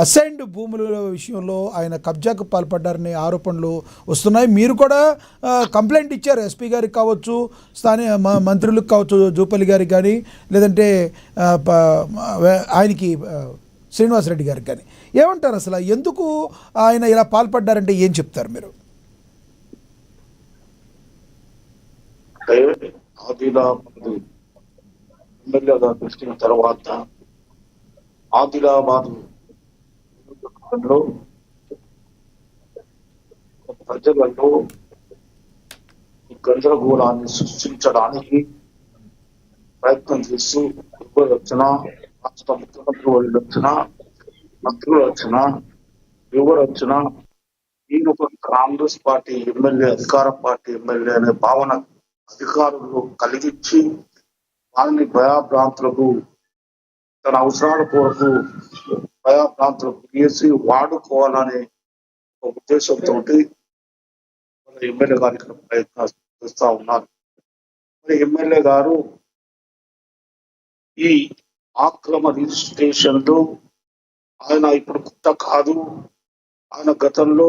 Assigned భూముల విషయంలో ఆయన కబ్జాకు పాల్పడ్డారనే ఆరోపణలు వస్తున్నాయి. మీరు కూడా కంప్లైంట్ ఇచ్చారు ఎస్పీ గారికి కావచ్చు, స్థానిక మంత్రులకు కావచ్చు, జూపల్లి గారికి కానీ, లేదంటే ఆయనకి శ్రీనివాసరెడ్డి గారికి కానీ. ఏమంటారు అసలు, ఎందుకు ఆయన ఇలా పాల్పడ్డారంటే ఏం చెప్తారు మీరు? ఆదిలాబాద్ ఎమ్మెల్యేగా గెలిచిన తర్వాత ఆదిలాబాద్ ప్రజలలో గందరగోళాన్ని సృష్టించడానికి ప్రయత్నం చేస్తూ ఎవరు వచ్చినా, రాష్ట్ర ముఖ్యమంత్రి వాళ్ళు వచ్చినా, మంత్రులు వచ్చినా, ఎవరు వచ్చినా ఈయన ఒక కాంగ్రెస్ పార్టీ ఎమ్మెల్యే, అధికార పార్టీ ఎమ్మెల్యే అనే భావన అధికారులు కలిగించి వాళ్ళని భయాభ్రాంతులకు, తన అవసరాల కొరకు భయాభ్రాంతులకు చేసి వాడుకోవాలనే ఒక ఉద్దేశంతో ఎమ్మెల్యే గారు ఇక్కడ ప్రయత్నం చేస్తా ఉన్నారు. మరి ఎమ్మెల్యే గారు ఈ ఆక్రమ రిజిస్ట్రేషన్లు ఆయన ఇప్పుడు కొత్త కాదు. ఆయన గతంలో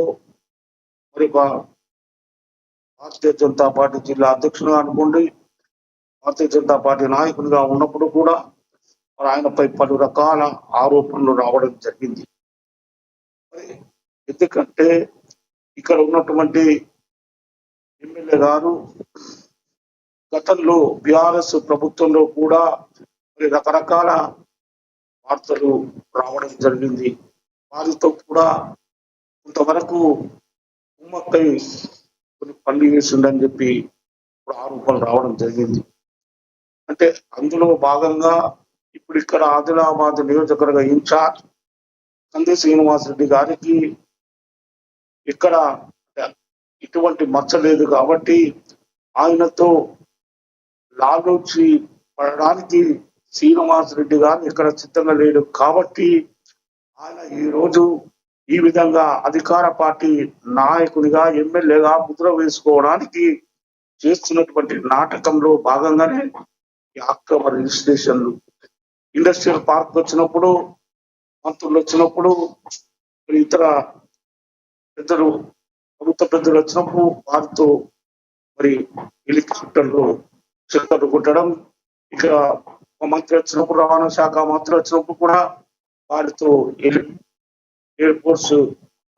మరి భారతీయ జనతా పార్టీ జిల్లా అధ్యక్షునిగా అనుకోండి, భారతీయ జనతా పార్టీ నాయకునిగా ఉన్నప్పుడు కూడా మరి ఆయనపై పలు రకాల ఆరోపణలు రావడం జరిగింది. ఎందుకంటే ఇక్కడ ఉన్నటువంటి ఎమ్మెల్యే గారు గతంలో బీఆర్ఎస్ ప్రభుత్వంలో కూడా మరి రకరకాల వార్తలు రావడం జరిగింది. వారితో కూడా కొంతవరకు ఉమ్మక్కై కొన్ని పనులు చేసిండని చెప్పి ఆరోపణలు రావడం జరిగింది. అంటే అందులో భాగంగా ఇప్పుడు ఇక్కడ ఆదిలాబాద్ నియోజకవర్గ ఇన్ఛార్జ్ కంది శ్రీనివాసరెడ్డి గారికి ఇక్కడ ఇటువంటి మచ్చ లేదు కాబట్టి ఆయనతో లాలోచి పడడానికి శ్రీనివాసరెడ్డి గారు ఇక్కడ సిద్ధంగా లేడు కాబట్టి ఆయన ఈరోజు ఈ విధంగా అధికార పార్టీ నాయకునిగా, ఎమ్మెల్యేగా ముద్ర వేసుకోవడానికి చేస్తున్నటువంటి నాటకంలో భాగంగానే ఈ అక్రమ రిజిస్ట్రేషన్లు. ఇండస్ట్రియల్ పార్క్ వచ్చినప్పుడు, మంత్రులు వచ్చినప్పుడు, ఇతర పెద్దలు, ప్రభుత్వ పెద్దలు వచ్చినప్పుడు వారితో మరి హెలికాప్టర్లు చెత్తలు కొట్టడం, ఇక్కడ మంత్రి వచ్చినప్పుడు, రవాణా శాఖ మంత్రి వచ్చినప్పుడు కూడా వారితో ఎయిర్ ఫోర్స్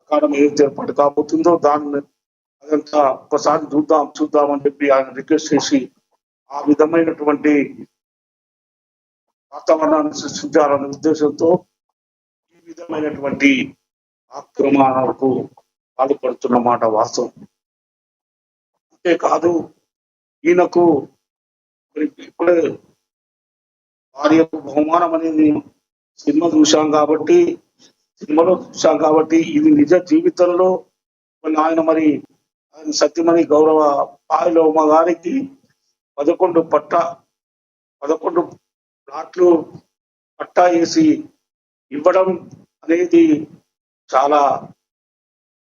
అకాడమీ ఏది ఏర్పాటు కాబోతుందో దాన్ని అదంతా ఒకసారి చూద్దామని చెప్పి ఆయన రిక్వెస్ట్ చేసి ఆ విధమైనటువంటి వాతావరణాన్ని సృష్టించాలనే ఉద్దేశంతో ఈ విధమైనటువంటి ఆక్రమణకు పాల్పడుతున్నమాట వాస్తవం. అంతేకాదు ఈయనకు ఇప్పుడే భార్యకు బహుమానం అనేది సినిమాలో చూశాం కాబట్టి ఇది నిజ జీవితంలో ఆయన మరి ఆయన సత్యమణి గౌరవ పాయలోమ గారికి 11 ప్లాట్లు పట్టా వేసి ఇవ్వడం అనేది చాలా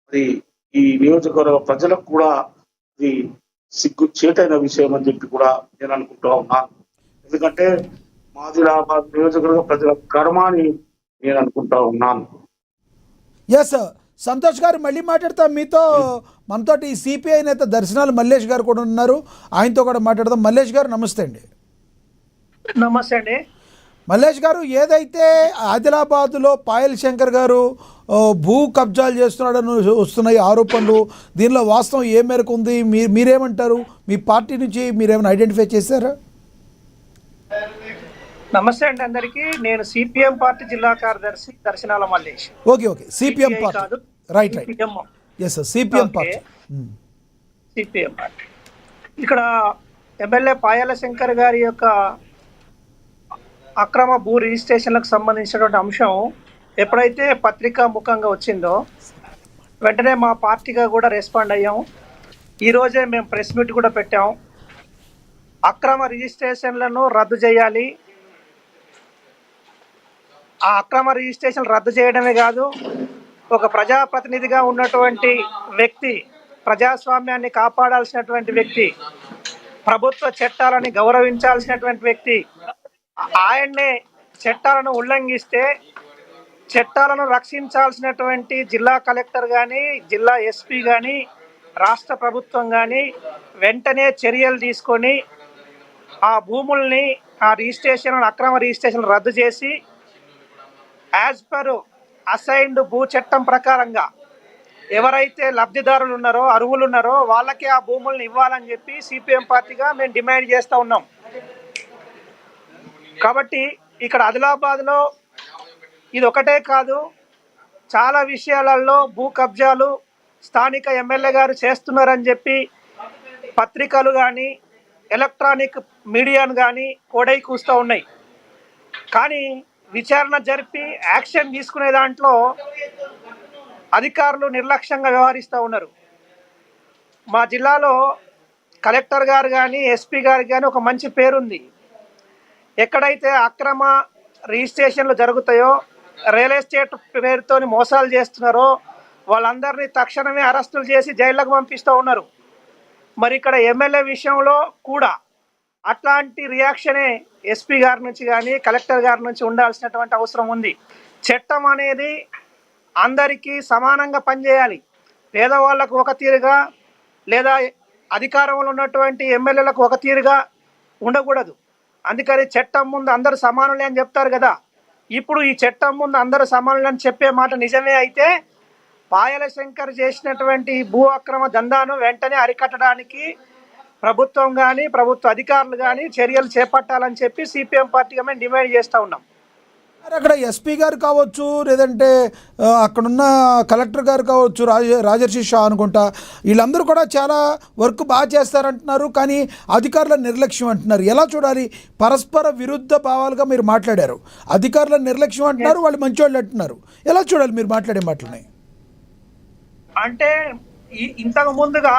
మరి ఈ నియోజకవర్గ ప్రజలకు కూడా ఇది సిగ్గుచేటైన విషయం అని చెప్పి కూడా నేను అనుకుంటా ఉన్నాను. ఎందుకంటే ఆదిలాబాద్ నియోజకవర్గ ప్రజల కర్మాని నేను అనుకుంటా ఉన్నాను. ఎస్ సంతోష్ గారు, మళ్ళీ మాట్లాడతాం మీతో. మనతోటి సిపిఐ నేత దర్శనాలు మల్లేష్ గారు కూడా ఉన్నారు, ఆయనతో కూడా మాట్లాడదాం. మల్లేష్ గారు నమస్తే అండి. నమస్తే అండి. మల్లేష్ గారు, ఏదైతే ఆదిలాబాద్లో పాయల్ శంకర్ గారు భూ కబ్జాలు చేస్తున్నాడని వస్తున్నాయి ఆరోపణలు, దీనిలో వాస్తవం ఏ మేరకు ఉంది? మీరేమంటారు? మీ పార్టీ నుంచి మీరేమైనా ఐడెంటిఫై చేశారా? నమస్తే అండి అందరికి. నేను సిపిఎం పార్టీ జిల్లా కార్యదర్శి Darshanala Mallesh. Okay, CPM party, right. Yes sir, CPM party. CPM party. ఇక్కడ ఎమ్మెల్యే పాయల శంకర్ గారి యొక్క అక్రమ భూ రిజిస్ట్రేషన్లకు సంబంధించినటువంటి అంశం ఎప్పుడైతే పత్రికా ముఖంగా వచ్చిందో వెంటనే మా పార్టీగా కూడా రెస్పాండ్ అయ్యాం. ఈరోజే మేము ప్రెస్ మీట్ కూడా పెట్టాం. అక్రమ రిజిస్ట్రేషన్లను రద్దు చేయాలి. ఆ అక్రమ రిజిస్ట్రేషన్ రద్దు చేయడమే కాదు, ఒక ప్రజాప్రతినిధిగా ఉన్నటువంటి వ్యక్తి, ప్రజాస్వామ్యాన్ని కాపాడాల్సినటువంటి వ్యక్తి, ప్రభుత్వ చట్టాలని గౌరవించాల్సినటువంటి వ్యక్తి, ఆయన్నే చట్టాలను ఉల్లంఘిస్తే చట్టాలను రక్షించాల్సినటువంటి జిల్లా కలెక్టర్ కానీ, జిల్లా ఎస్పీ కానీ, రాష్ట్ర ప్రభుత్వం కానీ వెంటనే చర్యలు తీసుకొని ఆ భూముల్ని, ఆ రిజిస్ట్రేషన్, అక్రమ రిజిస్ట్రేషన్ రద్దు చేసి యాజ్ పర్ అసైన్డ్ భూ చట్టం ప్రకారంగా ఎవరైతే లబ్ధిదారులు ఉన్నారో, అర్హులు ఉన్నారో వాళ్ళకే ఆ భూములను ఇవ్వాలని చెప్పి సిపిఎం పార్టీగా మేము డిమాండ్ చేస్తూ ఉన్నాం. కాబట్టి ఇక్కడ ఆదిలాబాద్లో ఇది ఒకటే కాదు, చాలా విషయాలలో భూ కబ్జాలు స్థానిక ఎమ్మెల్యే గారు చేస్తున్నారని చెప్పి పత్రికలు కానీ, ఎలక్ట్రానిక్ మీడియాను కానీ కోడై కూస్తూ ఉన్నాయి. కానీ విచారణ జరిపి యాక్షన్ తీసుకునే దాంట్లో అధికారులు నిర్లక్ష్యంగా వ్యవహరిస్తూ ఉన్నారు. మా జిల్లాలో కలెక్టర్ గారు కానీ, ఎస్పీ గారికి కానీ ఒక మంచి పేరుంది. ఎక్కడైతే అక్రమ రిజిస్ట్రేషన్లు జరుగుతాయో, రియల్ ఎస్టేట్ పేరుతో మోసాలు చేస్తున్నారో వాళ్ళందరినీ తక్షణమే అరెస్టులు చేసి జైళ్ళకు పంపిస్తూ ఉన్నారు. మరి ఇక్కడ ఎమ్మెల్యే విషయంలో కూడా అట్లాంటి రియాక్షనే ఎస్పీ గారి నుంచి కానీ, కలెక్టర్ గారి నుంచి ఉండాల్సినటువంటి అవసరం ఉంది. చట్టం అనేది అందరికీ సమానంగా పనిచేయాలి. పేదవాళ్లకు ఒక తీరుగా, లేదా అధికారంలో ఉన్నటువంటి ఎమ్మెల్యేలకు ఒక తీరుగా ఉండకూడదు. అందుకని చట్టం ముందు అందరూ సమానులే అని చెప్తారు కదా. ఇప్పుడు ఈ చట్టం ముందు అందరూ సమానులు అని చెప్పే మాట నిజమే అయితే పాయల శంకర్ చేసినటువంటి భూ అక్రమ దందాను వెంటనే అరికట్టడానికి ప్రభుత్వం కానీ, ప్రభుత్వ అధికారులు కానీ చర్యలు చేపట్టాలని చెప్పి సిపిఎం పార్టీగా మేము డిమాండ్ చేస్తూ ఉన్నాం. అక్కడ ఎస్పీ గారు కావచ్చు, లేదంటే అక్కడున్న కలెక్టర్ గారు కావచ్చు, రాజర్షి షా అనుకుంటా, వీళ్ళందరూ కూడా చాలా వర్క్ బాగా చేస్తారంటున్నారు. కానీ అధికారుల నిర్లక్ష్యం అంటున్నారు. ఎలా చూడాలి? పరస్పర విరుద్ధ భావాలుగా మీరు మాట్లాడారు. అధికారుల నిర్లక్ష్యం అంటున్నారు, వాళ్ళు మంచివాళ్ళు అంటున్నారు. ఎలా చూడాలి మీరు మాట్లాడే మాటలని? అంటే ఇంతకు ముందుగా